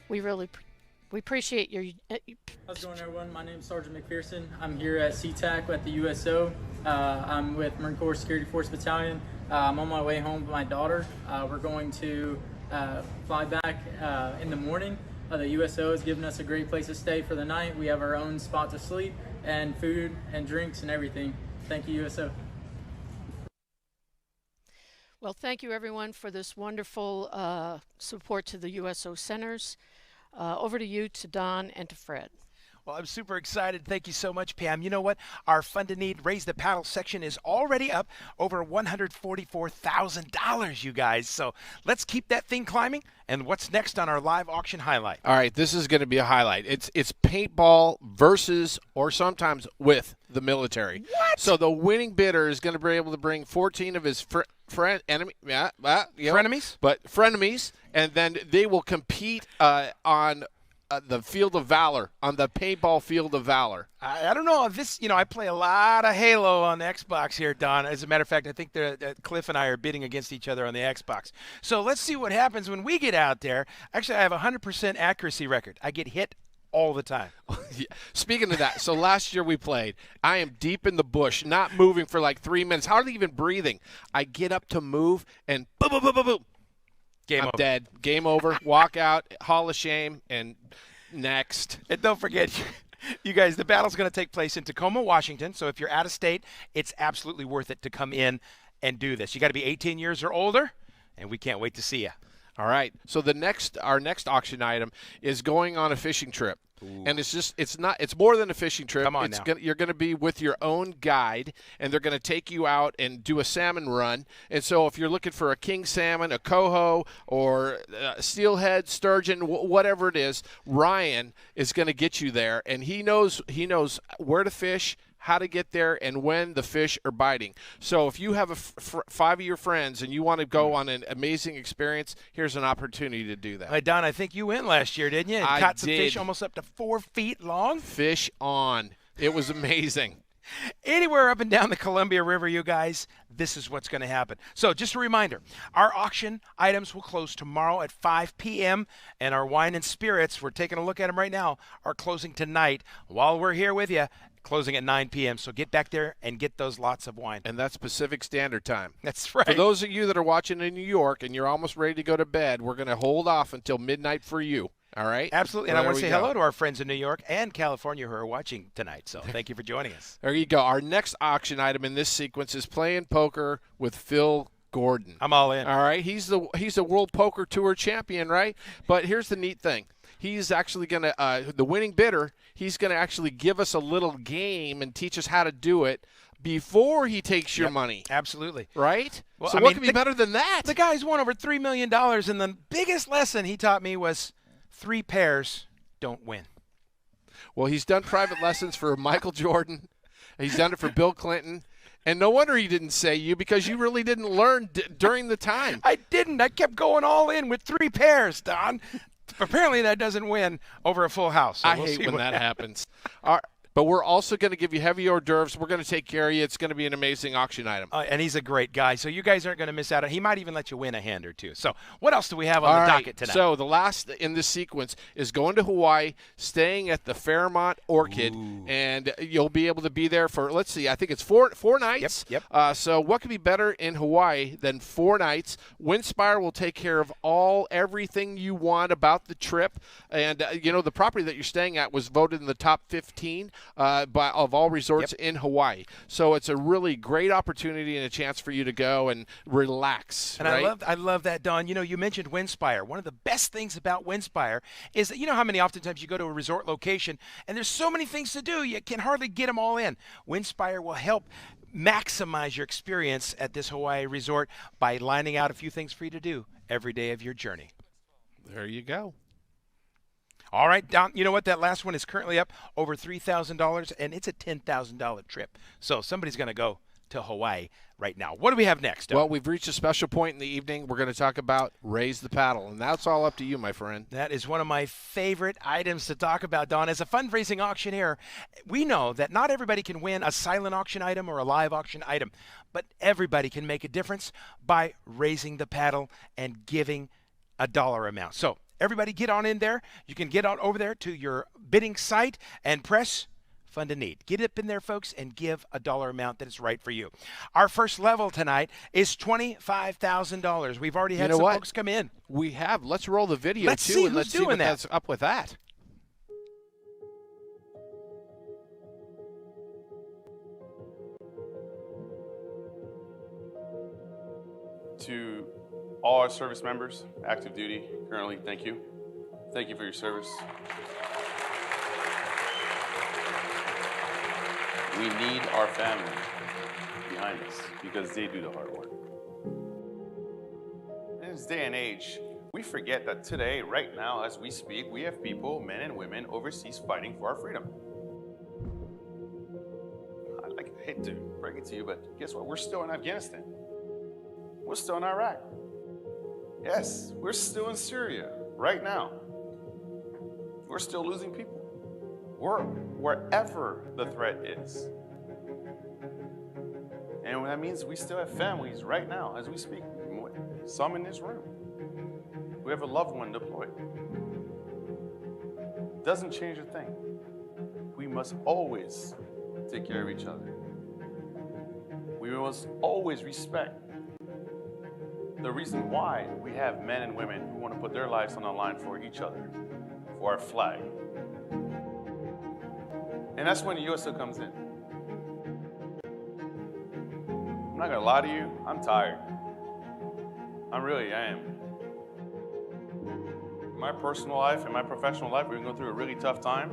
We appreciate your... How's it going, everyone? My name is Sergeant McPherson. I'm here at SeaTac at the USO. I'm with Marine Corps Security Force Battalion. I'm on my way home with my daughter. We're going to fly back in the morning. The USO has given us a great place to stay for the night. We have our own spot to sleep and food and drinks and everything. Thank you, USO. Well, thank you, everyone, for this wonderful support to the USO centers. Over to you, to Don, and to Fred. Well, I'm super excited. Thank you so much, Pam. You know what? Our Fund a Need Raise the Paddle section is already up over $144,000, you guys. So let's keep that thing climbing. And what's next on our live auction highlight? All right, this is going to be a highlight. It's paintball versus, or sometimes with, the military. What? So the winning bidder is going to be able to bring 14 of his frenemies, and then they will compete on the Field of Valor, on the paintball Field of Valor. I don't know. I play a lot of Halo on the Xbox here, Don. As a matter of fact, I think Cliff and I are bidding against each other on the Xbox. So let's see what happens when we get out there. Actually, I have a 100% accuracy record. I get hit all the time. Speaking of that, so last year we played. I am deep in the bush, not moving for like 3 minutes, hardly even breathing. I get up to move, and boom, boom, boom, boom, boom. I'm dead. Game over. Walk out. Hall of Shame. And next. And don't forget, you guys, the battle's going to take place in Tacoma, Washington. So if you're out of state, it's absolutely worth it to come in and do this. You got to be 18 years or older, and we can't wait to see you. All right. So our next auction item is going on a fishing trip. Ooh. And it's more than a fishing trip. Come on now. You're going to be with your own guide, and they're going to take you out and do a salmon run. And so if you're looking for a king salmon, a coho, or steelhead, sturgeon, whatever it is, Ryan is going to get you there, and he knows where to fish, how to get there, and when the fish are biting. So if you have 5 of your friends and you want to go on an amazing experience, here's an opportunity to do that. Hey, Don, I think you went last year, didn't you? And I caught some did. fish almost up to 4 feet long. Fish on. It was amazing. Anywhere up and down the Columbia River, you guys, this is what's going to happen. So just a reminder, our auction items will close tomorrow at 5 p.m., and our wine and spirits, we're taking a look at them right now, are closing tonight while we're here with you, closing at 9 p.m. So get back there and get those lots of wine. And that's Pacific Standard Time. That's right. For those of you that are watching in New York and you're almost ready to go to bed, we're going to hold off until midnight for you. All right? Absolutely. And I want to say hello to our friends in New York and California who are watching tonight. So thank you for joining us. There you go. Our next auction item in this sequence is playing poker with Phil Gordon. I'm all in. All right? He's a World Poker Tour champion, right? But here's the neat thing. He's actually going to, the winning bidder, he's going to actually give us a little game and teach us how to do it before he takes your money. Absolutely. Right? Well, so what could be better than that? The guy's won over $3 million, and the biggest lesson he taught me was 3 pairs don't win. Well, he's done private lessons for Michael Jordan. He's done it for Bill Clinton. And no wonder he didn't say you, because you really didn't learn during the time. I didn't. I kept going all in with 3 pairs, Don. Apparently that doesn't win over a full house. So I hate when that happens. All right. But we're also going to give you heavy hors d'oeuvres. We're going to take care of you. It's going to be an amazing auction item. And he's a great guy, so you guys aren't going to miss out. He might even let you win a hand or two. So what else do we have on the docket tonight? So the last in this sequence is going to Hawaii, staying at the Fairmont Orchid, and you'll be able to be there for, let's see, I think it's four nights. Yep. So what could be better in Hawaii than 4 nights? Windspire will take care of everything you want about the trip. And, the property that you're staying at was voted in the top 15 of all resorts in Hawaii. So it's a really great opportunity and a chance for you to go and relax. And right? I love that, Don. You mentioned Windspire. One of the best things about Windspire is that how many oftentimes you go to a resort location and there's so many things to do, you can hardly get them all in. Windspire will help maximize your experience at this Hawaii resort by lining out a few things for you to do every day of your journey. There you go. All right, Don, you know what? That last one is currently up over $3,000, and it's a $10,000 trip. So somebody's going to go to Hawaii right now. What do we have next, Don? Well, we've reached a special point in the evening. We're going to talk about Raise the Paddle, and that's all up to you, my friend. That is one of my favorite items to talk about, Don. As a fundraising auctioneer, we know that not everybody can win a silent auction item or a live auction item, but everybody can make a difference by raising the paddle and giving a dollar amount. So everybody get on in there. You can get on over there to your bidding site and press Fund a Need. Get up in there, folks, and give a dollar amount that is right for you. Our first level tonight is $25,000. We've already had some folks come in. We have. Let's roll the video, let's see and who's let's see doing what that. that's up with that. To all our service members, active duty, currently, thank you. Thank you for your service. We need our family behind us because they do the hard work. In this day and age, we forget that today, right now, as we speak, we have people, men and women, overseas fighting for our freedom. I hate to break it to you, but guess what? We're still in Afghanistan. We're still in Iraq. Yes, we're still in Syria right now. We're still losing people. We're wherever the threat is. And that means we still have families right now as we speak. Some in this room. We have a loved one deployed. Doesn't change a thing. We must always take care of each other. We must always respect the reason why we have men and women who want to put their lives on the line for each other, for our flag. And that's when the USO comes in. I'm not gonna lie to you, I'm tired. I am. In my personal life and my professional life, we've been going through a really tough time.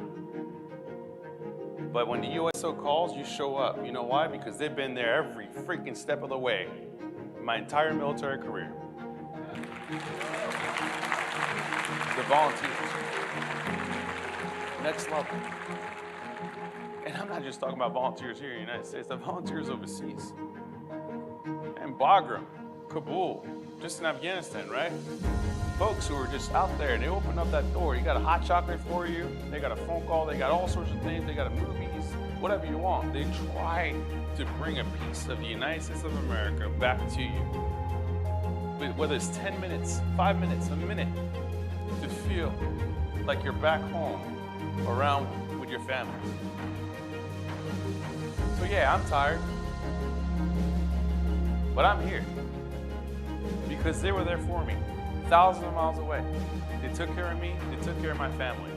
But when the USO calls, you show up. You know why? Because they've been there every freaking step of the way. My entire military career. The volunteers. Next level. And I'm not just talking about volunteers here in the United States, the volunteers overseas. And Bagram, Kabul, just in Afghanistan, right? Folks who are just out there, they open up that door. You got a hot chocolate for you, they got a phone call, they got all sorts of things, they got movies, whatever you want. They try to bring a piece of the United States of America back to you. Whether it's 10 minutes, 5 minutes, a minute, to feel like you're back home around with your family. So yeah, I'm tired, but I'm here because they were there for me, thousands of miles away. They took care of me, they took care of my family.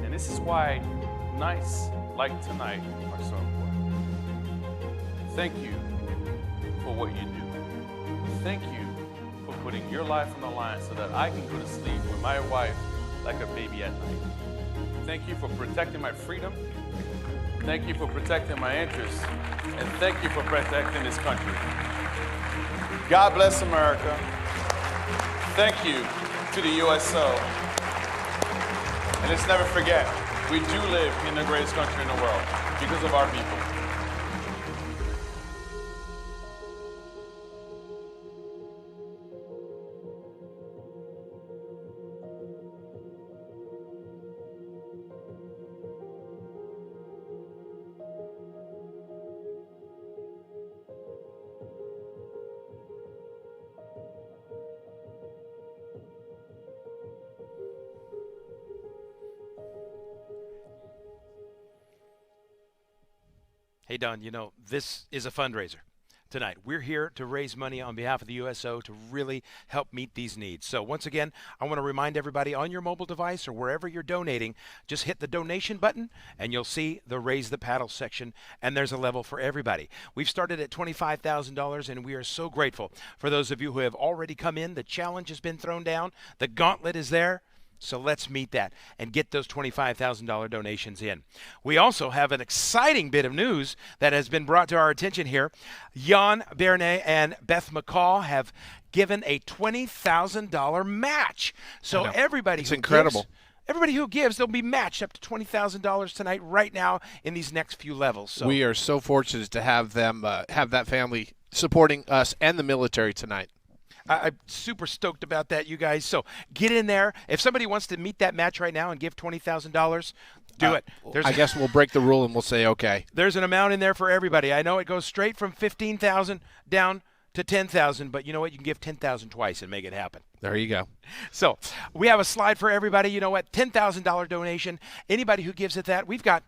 And this is why nights like tonight are so important. Thank you for what you do. Thank you for putting your life on the line so that I can go to sleep with my wife like a baby at night. Thank you for protecting my freedom. Thank you for protecting my interests. And thank you for protecting this country. God bless America. Thank you to the USO. And let's never forget, we do live in the greatest country in the world because of our people. Hey, Don, you know, this is a fundraiser tonight. We're here to raise money on behalf of the USO to really help meet these needs. So once again, I want to remind everybody on your mobile device or wherever you're donating, just hit the donation button and you'll see the Raise the Paddle section, and there's a level for everybody. We've started at $25,000 and we are so grateful for those of you who have already come in. The challenge has been thrown down. The gauntlet is there. So let's meet that and get those $25,000 donations in. We also have an exciting bit of news that has been brought to our attention here. Jan Bernet and Beth McCall have given a $20,000 match. So everybody it's incredible. Everybody who gives, they'll be matched up to $20,000 tonight, right now, in these next few levels. So we are so fortunate to have them, have that family supporting us and the military tonight. I'm super stoked about that, you guys. So get in there. If somebody wants to meet that match right now and give $20,000, do it. I guess we'll break the rule and we'll say okay. There's an amount in there for everybody. I know it goes straight from $15,000 down to $10,000, but you know what? You can give $10,000 twice and make it happen. There you go. So we have a slide for everybody. You know what? $10,000 donation. Anybody who gives it that, we've got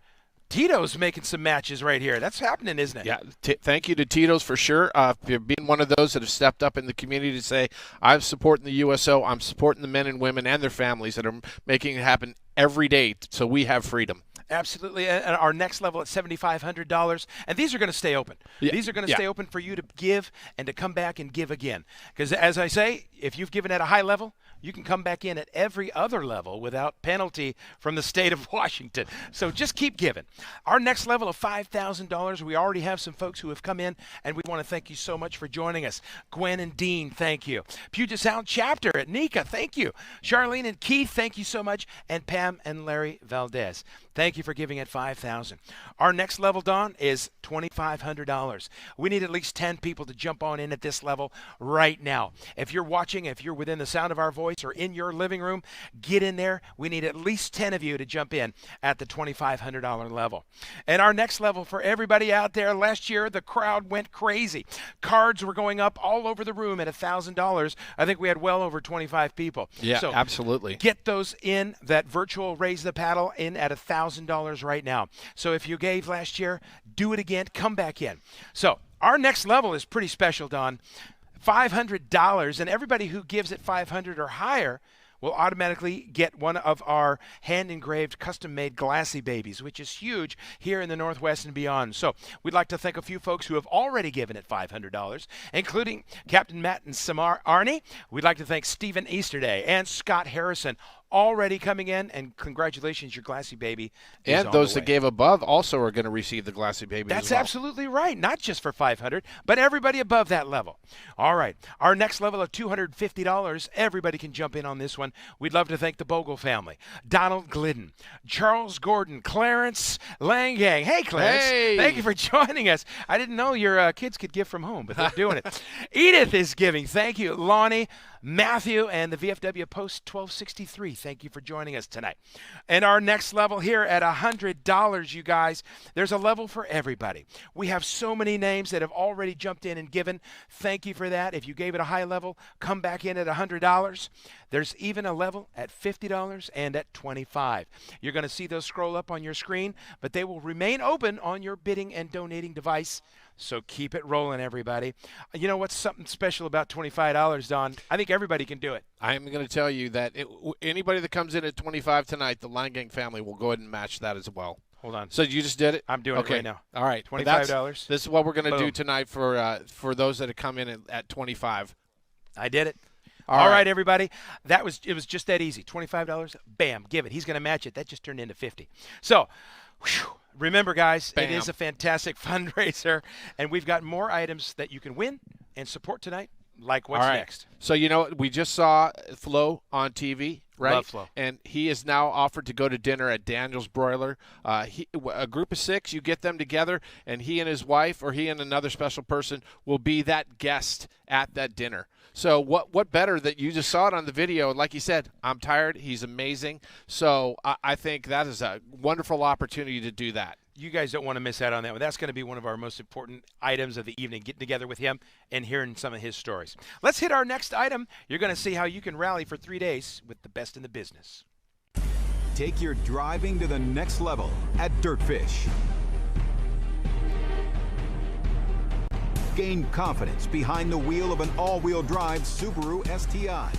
Tito's making some matches right here. That's happening, isn't it? Yeah. Thank you to Tito's for sure. For being one of those that have stepped up in the community to say, I'm supporting the USO. I'm supporting the men and women and their families that are making it happen every day so we have freedom. Absolutely. And our next level at $7,500. And these are going to stay open. Yeah. These are going to stay open for you to give and to come back and give again. Because as I say, if you've given at a high level, you can come back in at every other level without penalty from the state of Washington. So just keep giving. Our next level of $5,000, we already have some folks who have come in, and we want to thank you so much for joining us. Gwen and Dean, thank you. Puget Sound Chapter at Nika, thank you. Charlene and Keith, thank you so much. And Pam and Larry Valdez, thank you for giving at $5,000. Our next level, Don, is $2,500. We need at least 10 people to jump on in at this level right now. If you're watching, if you're within the sound of our voice or in your living room, get in there. We need at least 10 of you to jump in at the $2,500 level. And our next level for everybody out there, last year the crowd went crazy. Cards were going up all over the room at $1,000. I think we had well over 25 people. Yeah, so absolutely. Get those in, that virtual Raise the Paddle, in at $1,000 right now. So if you gave last year, do it again, come back in. So our next level is pretty special, Don. $500, and everybody who gives at $500 or higher will automatically get one of our hand-engraved, custom-made Glassy babies, which is huge here in the Northwest and beyond. So we'd like to thank a few folks who have already given at $500, including Captain Matt and Samar Arney. We'd like to thank Stephen Easterday and Scott Harrison, already coming in, and congratulations, your Glassy Baby is And on those the that way. gave above also are going to receive the Glassy Baby That's as well. absolutely right. Not just for $500, but everybody above that level. All right. Our next level of $250, everybody can jump in on this one. We'd love to thank the Bogle family, Donald Glidden, Charles Gordon, Clarence Langang. Hey, Clarence. Hey. Thank you for joining us. I didn't know your kids could give from home, but they're doing it. Edith is giving. Thank you. Lonnie, Matthew, and the VFW Post 1263. Thank you for joining us tonight. And our next level here at $100, you guys, there's a level for everybody. We have so many names that have already jumped in and given. Thank you for that. If you gave it a high level, come back in at $100. There's even a level at $50 and at $25. You're going to see those scroll up on your screen, but they will remain open on your bidding and donating device. So keep it rolling, everybody. You know what's something special about $25, Don? I think everybody can do it. I'm going to tell you that anybody that comes in at 25 tonight, the Langang family will go ahead and match that as well. Hold on. So you just did it? I'm doing it right now. All right. $25. This is what we're going to do Boom. tonight for those that have come in at 25. I did it. All right, everybody. It was just that easy. $25. Bam, give it. He's going to match it. That just turned into $50. So, whew, remember, guys, Bam. It is a fantastic fundraiser, and we've got more items that you can win and support tonight. Like what's All right. next? So, you know, we just saw Flo on TV, right? Love Flo. And he is now offered to go to dinner at Daniel's Broiler. A group of 6, you get them together, and he and his wife or he and another special person will be that guest at that dinner. So what better that you just saw it on the video. And like you said, I'm tired. He's amazing. So I think that is a wonderful opportunity to do that. You guys don't want to miss out on that one. That's going to be one of our most important items of the evening, getting together with him and hearing some of his stories. Let's hit our next item. You're going to see how you can rally for 3 days with the best in the business. Take your driving to the next level at Dirtfish. Gain confidence behind the wheel of an all-wheel drive Subaru STI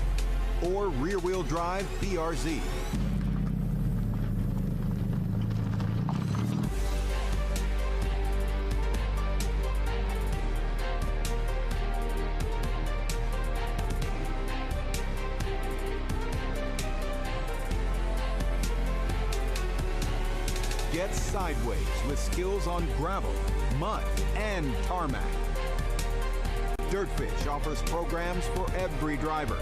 or rear-wheel drive BRZ. Get sideways with skills on gravel, mud, and tarmac. Dirtfish offers programs for every driver.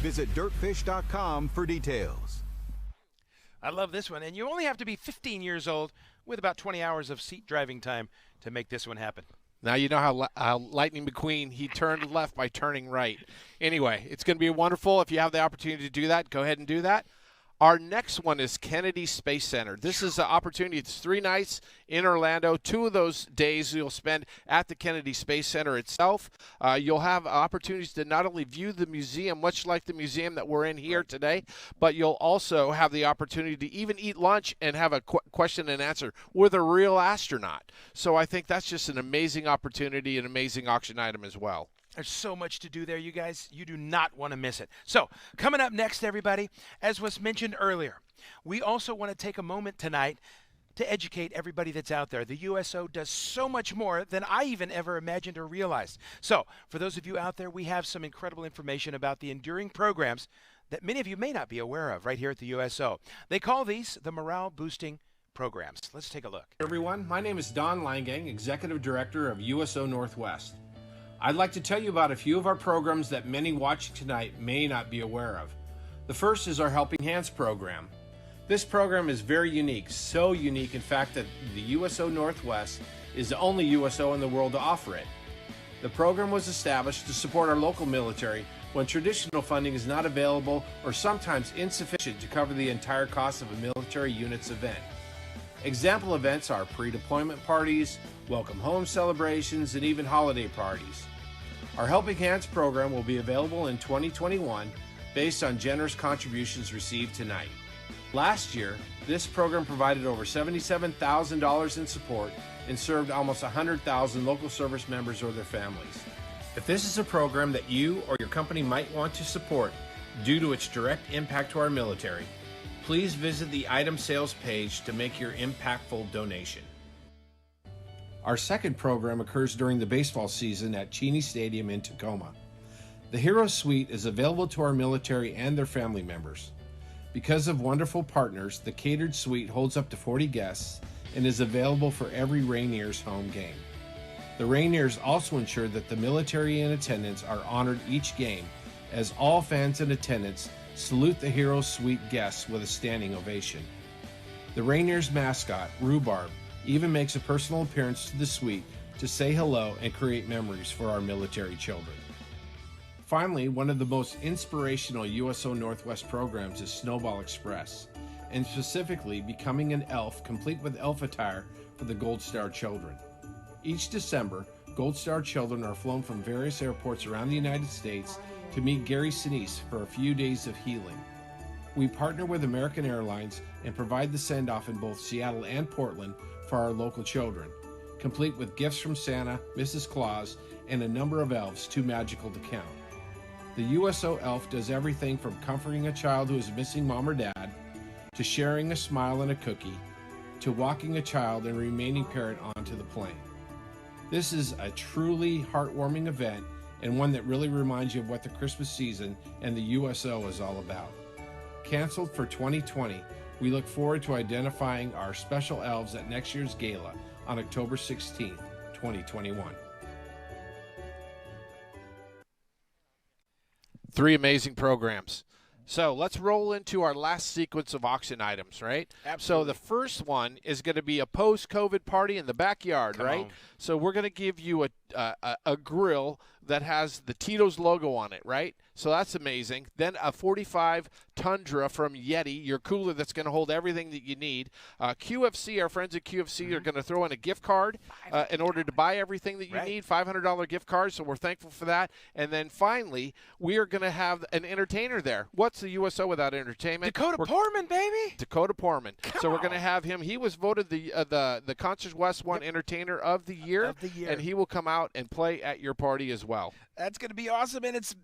Visit dirtfish.com for details. I love this one. And you only have to be 15 years old with about 20 hours of seat driving time to make this one happen. Now you know how Lightning McQueen, he turned left by turning right. Anyway, it's going to be wonderful. If you have the opportunity to do that, go ahead and do that. Our next one is Kennedy Space Center. This is an opportunity. It's 3 nights in Orlando. 2 of those days you'll spend at the Kennedy Space Center itself. You'll have opportunities to not only view the museum, much like the museum that we're in here today, but you'll also have the opportunity to even eat lunch and have a question and answer with a real astronaut. So I think that's just an amazing opportunity, an amazing auction item as well. There's so much to do there, you guys. You do not want to miss it. So, coming up next, everybody, as was mentioned earlier, we also want to take a moment tonight to educate everybody that's out there. The USO does so much more than I even ever imagined or realized. So, for those of you out there, we have some incredible information about the enduring programs that many of you may not be aware of right here at the USO. They call these the morale-boosting programs. Let's take a look. Everyone, my name is Don Langang, Executive Director of USO Northwest. I'd like to tell you about a few of our programs that many watching tonight may not be aware of. The first is our Helping Hands program. This program is very unique, so unique in fact that the USO Northwest is the only USO in the world to offer it. The program was established to support our local military when traditional funding is not available or sometimes insufficient to cover the entire cost of a military unit's event. Example events are pre-deployment parties, welcome home celebrations, and even holiday parties. Our Helping Hands program will be available in 2021 based on generous contributions received tonight. Last year, this program provided over $77,000 in support and served almost 100,000 local service members or their families. If this is a program that you or your company might want to support due to its direct impact to our military, please visit the item sales page to make your impactful donation. Our second program occurs during the baseball season at Cheney Stadium in Tacoma. The Hero Suite is available to our military and their family members. Because of wonderful partners, the catered suite holds up to 40 guests and is available for every Rainiers home game. The Rainiers also ensure that the military in attendance are honored each game, as all fans in attendance salute the Hero Suite guests with a standing ovation. The Rainiers mascot, Rhubarb, even makes a personal appearance to the suite to say hello and create memories for our military children. Finally, one of the most inspirational USO Northwest programs is Snowball Express, and specifically becoming an elf complete with elf attire for the Gold Star children. Each December, Gold Star children are flown from various airports around the United States to meet Gary Sinise for a few days of healing. We partner with American Airlines and provide the send-off in both Seattle and Portland for our local children, complete with gifts from Santa, Mrs. Claus, and a number of elves too magical to count. The USO elf does everything from comforting a child who is missing mom or dad, to sharing a smile and a cookie, to walking a child and remaining parent onto the plane. This is a truly heartwarming event and one that really reminds you of what the Christmas season and the USO is all about. Canceled for 2020, we look forward to identifying our special elves at next year's gala on October 16th, 2021. Three amazing programs. So let's roll into our last sequence of auction items, right? Absolutely. So the first one is going to be a post-COVID party in the backyard, Come right? on. So we're going to give you a grill that has the Tito's logo on it, right? So that's amazing. Then a 45 Tundra from Yeti, your cooler that's going to hold everything that you need. QFC, our friends at QFC are going to throw in a gift card in order to buy everything that you need, $500 gift card, so we're thankful for that. And then finally, we are going to have an entertainer there. What's the USO without entertainment? Dakota Poorman, baby. Dakota Poorman. So we're going to have him. He was voted the Concerts West One Entertainer of the Year, and he will come out and play at your party as well. That's going to be awesome, and it's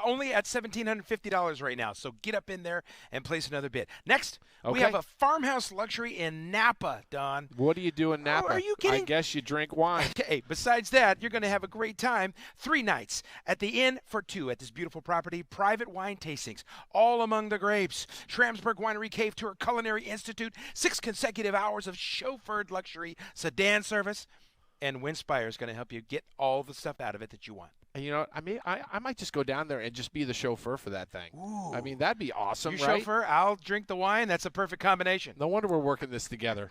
only at $1,750 right now, so get up in there and place another bid. Next, we have a farmhouse luxury in Napa, Don. What do you do in Napa? Are you kidding? I guess you drink wine. Okay, besides that, you're going to have a great time. 3 nights at the Inn for 2 at this beautiful property. Private wine tastings, all among the grapes. Schramsberg Winery Cave Tour Culinary Institute. 6 consecutive hours of chauffeured luxury sedan service. And Winspire is going to help you get all the stuff out of it that you want. You know, I might just go down there and just be the chauffeur for that thing. Ooh. I mean, that'd be awesome, You right? chauffeur, I'll drink the wine. That's a perfect combination. No wonder we're working this together.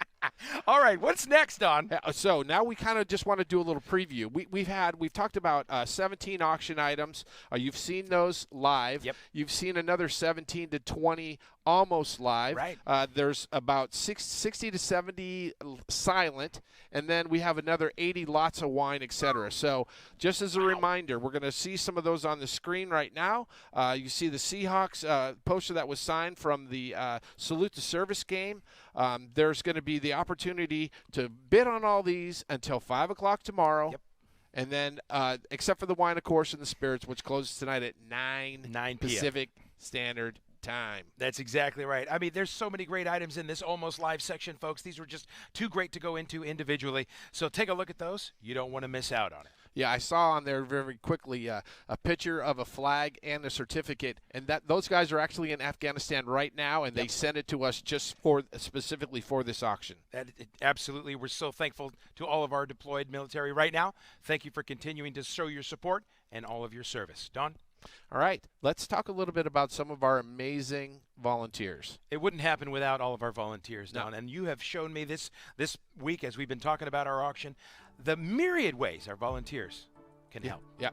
All right, what's next, Don? So now we kind of just want to do a little preview. We've talked about 17 auction items. You've seen those live. Yep. You've seen another 17 to 20 almost live. Right. There's about 60 to 70 silent, and then we have another 80 lots of wine, etc. So just as a reminder, we're going to see some of those on the screen right now. You see the Seahawks poster that was signed from the Salute to Service game. There's going to be the opportunity to bid on all these until 5 o'clock tomorrow. Yep. And then, except for the wine, of course, and the spirits, which closes tonight at 9 p.m. Pacific Standard Time. That's exactly right. I mean, there's so many great items in this almost live section, folks. These were just too great to go into individually. So take a look at those. You don't want to miss out on it. Yeah, I saw on there very quickly a picture of a flag and a certificate, and that those guys are actually in Afghanistan right now, and they sent it to us just specifically for this auction. Absolutely. We're so thankful to all of our deployed military right now. Thank you for continuing to show your support and all of your service. Don? All right, let's talk a little bit about some of our amazing volunteers. It wouldn't happen without all of our volunteers, Don. And you have shown me this week as we've been talking about our auction, the myriad ways our volunteers can help. Yeah.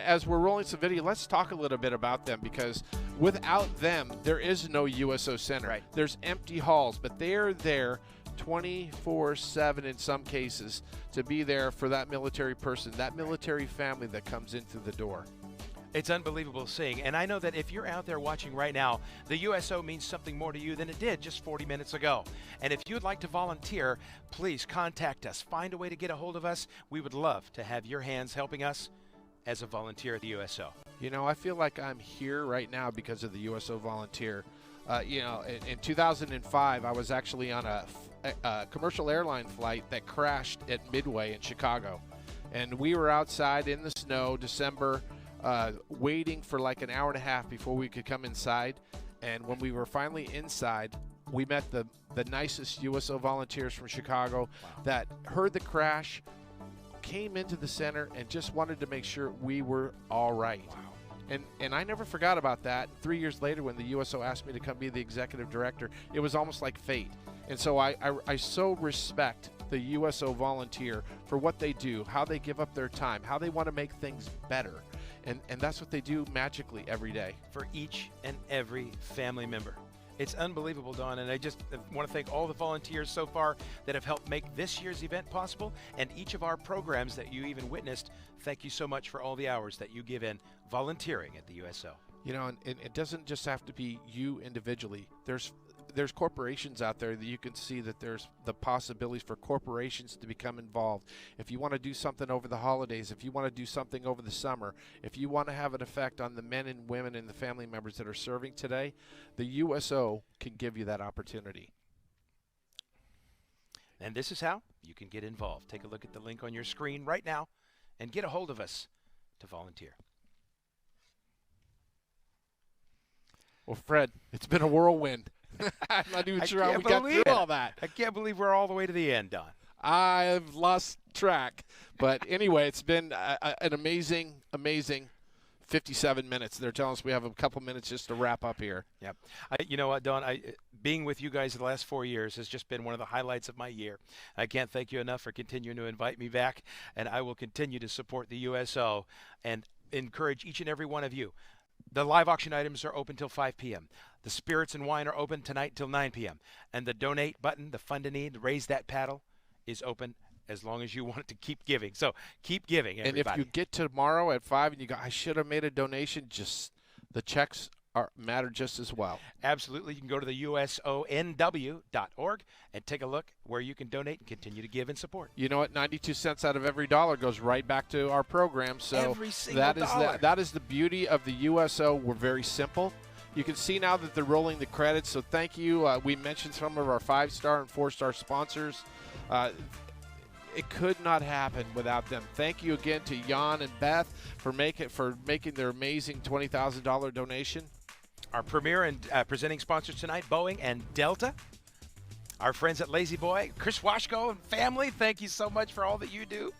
As we're rolling some video, let's talk a little bit about them, because without them, there is no USO Center. Right. There's empty halls, but they're there 24/7 in some cases to be there for that military person, that military family that comes in through the door. It's unbelievable seeing, and I know that if you're out there watching right now, the USO means something more to you than it did just 40 minutes ago. And if you'd like to volunteer, please contact us. Find a way to get a hold of us. We would love to have your hands helping us as a volunteer at the USO. You know, I feel like I'm here right now because of the USO volunteer. In 2005, I was actually on a commercial airline flight that crashed at Midway in Chicago. And we were outside in the snow, December, waiting for like an hour and a half before we could come inside. And when we were finally inside, we met the nicest USO volunteers from Chicago that heard the crash, came into the center, and just wanted to make sure we were all right. And I never forgot about that. 3 years later, when the USO asked me to come be the executive director, it was almost like fate. And so I so respect the USO volunteer for what they do, how they give up their time, how they want to make things better. And that's what they do magically every day. For each and every family member. It's unbelievable, Don, and I just want to thank all the volunteers so far that have helped make this year's event possible, and each of our programs that you even witnessed. Thank you so much for all the hours that you give in volunteering at the USO. And it doesn't just have to be you individually. There's corporations out there that you can see that there's the possibilities for corporations to become involved. If you want to do something over the holidays, if you want to do something over the summer, if you want to have an effect on the men and women and the family members that are serving today, the USO can give you that opportunity. And this is how you can get involved. Take a look at the link on your screen right now and get a hold of us to volunteer. Well, Fred, it's been a whirlwind. I'm not even sure how we got through all that. I can't believe we're all the way to the end, Don. I've lost track. But anyway, it's been an amazing 57 minutes. They're telling us we have a couple minutes just to wrap up here. Yep. You know what, Don? Being with you guys the last 4 years has just been one of the highlights of my year. I can't thank you enough for continuing to invite me back, and I will continue to support the USO and encourage each and every one of you. The live auction items are open till 5 p.m. The spirits and wine are open tonight till 9 p.m. And the donate button, the fund a need, raise that paddle, is open as long as you want it to keep giving. So keep giving, everybody. And if you get tomorrow at 5 and you go, I should have made a donation, just the checks matter just as well. Absolutely. You can go to the USONW.org and take a look where you can donate and continue to give and support. You know what? 92 cents out of every dollar goes right back to our program. So every single dollar. That is the beauty of the USO. We're very simple. You can see now that they're rolling the credits, so thank you. We mentioned some of our 5-star and 4-star sponsors. It could not happen without them. Thank you again to Jan and Beth for making their amazing $20,000 donation. Our premier and presenting sponsors tonight, Boeing and Delta. Our friends at Lazy Boy, Chris Washko and family, thank you so much for all that you do.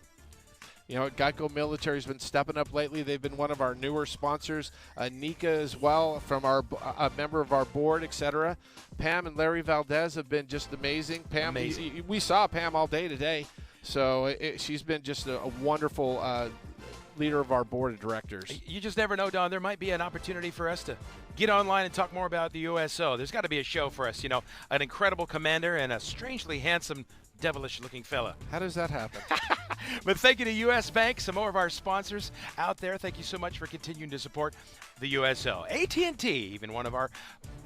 You know, Geico Military has been stepping up lately. They've been one of our newer sponsors. Nika as well, from a member of our board, etc. Pam and Larry Valdez have been just amazing. Pam, we saw Pam all day today, so she's been just a wonderful leader of our board of directors. You just never know, Don. There might be an opportunity for us to get online and talk more about the USO. There's got to be a show for us, you know, an incredible commander and a strangely handsome, devilish-looking fella. How does that happen? But thank you to U.S. Bank, some more of our sponsors out there. Thank you so much for continuing to support the USO. AT&T, even one of our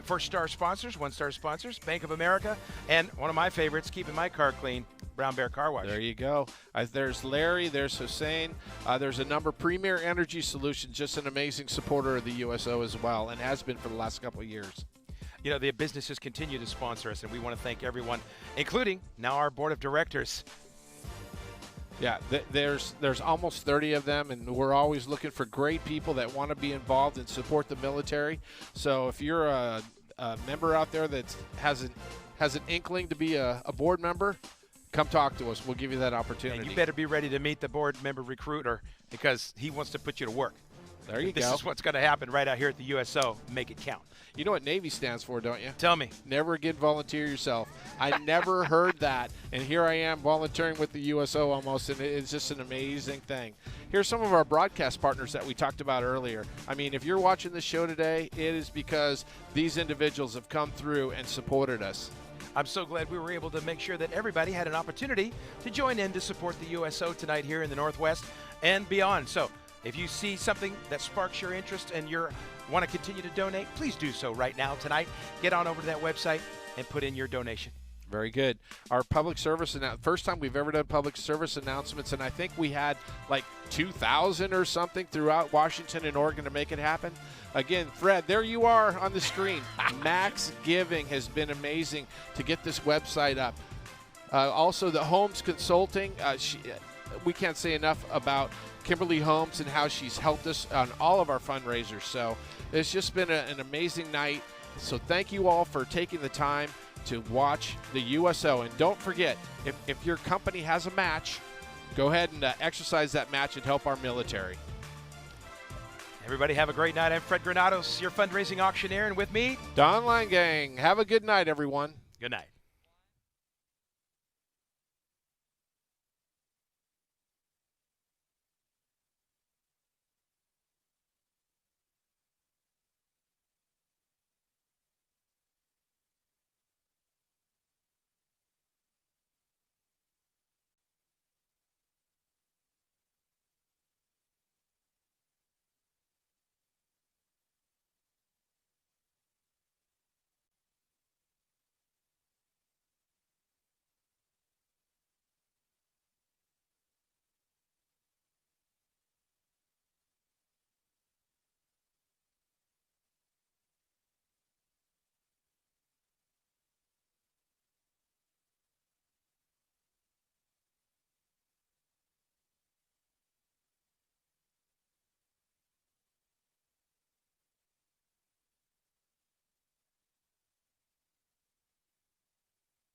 first-star sponsors, one-star sponsors, Bank of America, and one of my favorites, keeping my car clean, Brown Bear Car Wash. There you go. There's Larry, there's Hussein, there's a number. Premier Energy Solutions, just an amazing supporter of the USO as well, and has been for the last couple of years. You know, the businesses continue to sponsor us, and we want to thank everyone, including now our board of directors. Yeah, there's almost 30 of them, and we're always looking for great people that want to be involved and support the military. So if you're a member out there that has an inkling to be a board member, come talk to us. We'll give you that opportunity. And you better be ready to meet the board member recruiter, because he wants to put you to work. There you go. This is what's going to happen right out here at the USO. Make it count. You know what Navy stands for, don't you? Tell me. Never again volunteer yourself. I never heard that, and here I am volunteering with the USO almost, and it's just an amazing thing. Here's some of our broadcast partners that we talked about earlier. I mean, if you're watching the show today, it is because these individuals have come through and supported us. I'm so glad we were able to make sure that everybody had an opportunity to join in to support the USO tonight here in the Northwest and beyond. So if you see something that sparks your interest and you want to continue to donate, please do so right now tonight. Get on over to that website and put in your donation. Very good. Our public service first time we've ever done public service announcements, and I think we had like 2,000 or something throughout Washington and Oregon to make it happen. Again, Fred, there you are on the screen. Max Giving has been amazing to get this website up. Also, the Holmes Consulting, we can't say enough about Kimberly Holmes and how she's helped us on all of our fundraisers. So it's just been an amazing night. So thank you all for taking the time to watch the USO. And don't forget, if your company has a match, go ahead and exercise that match and help our military. Everybody have a great night. I'm Fred Granados, your fundraising auctioneer, and with me, Don Langang. Have a good night, everyone. Good night.